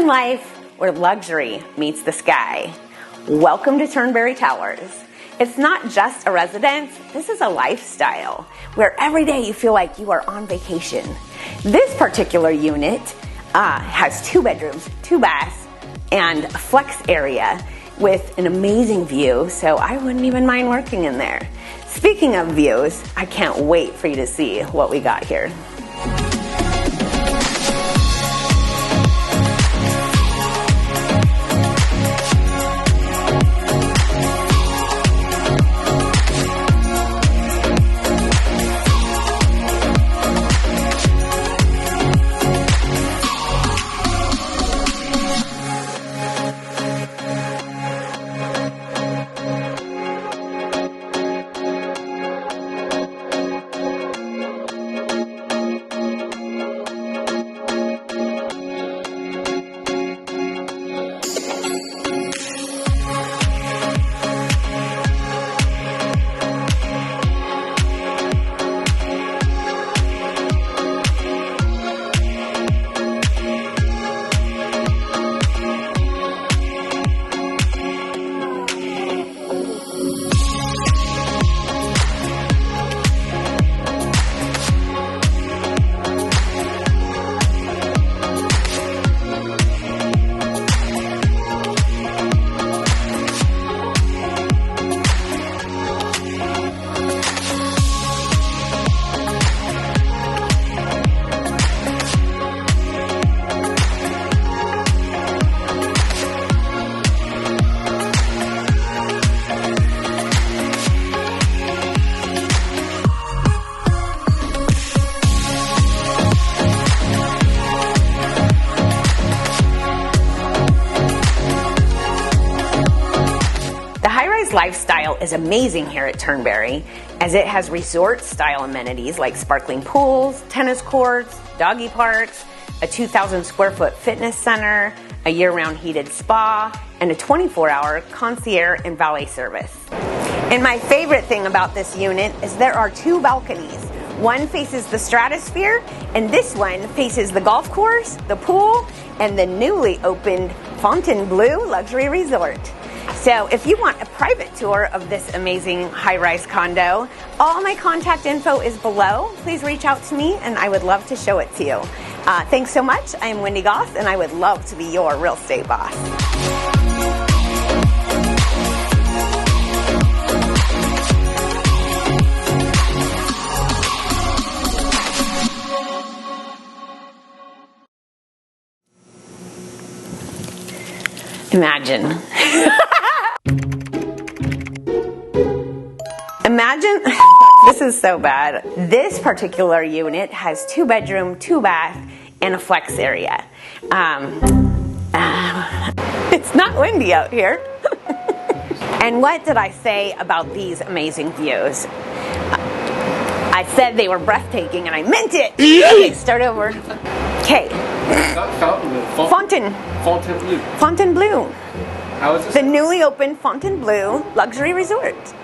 Imagine life where luxury meets the sky. Welcome to Turnberry Towers. It's not just a residence, this is a lifestyle where every day you feel like you are on vacation. This particular unit has 2 bedrooms, 2 baths, and a flex area with an amazing view, so I wouldn't even mind working in there. Speaking of views, I can't wait for you to see what we got here. Lifestyle is amazing here at Turnberry, as it has resort style amenities like sparkling pools, tennis courts, doggy parks, a 2,000 square foot fitness center, a year-round heated spa, and a 24-hour concierge and valet service. And my favorite thing about this unit is there are 2 balconies. One faces the stratosphere, and this one faces the golf course, the pool, and the newly opened Fontainebleau luxury resort. So if you want a private tour of this amazing high-rise condo, all my contact info is below. Please reach out to me and I would love to show it to you. Thanks so much. I'm Windy Goss and I would love to be your real estate boss. Imagine. Imagine, this is so bad. This particular unit has 2 bedroom, 2 bath, and a flex area. It's not windy out here. And what did I say about these amazing views? I said they were breathtaking and I meant it. Okay, start over. Okay. Fontainebleau. Fontainebleau. How is this? The newly opened Fontainebleau luxury resort.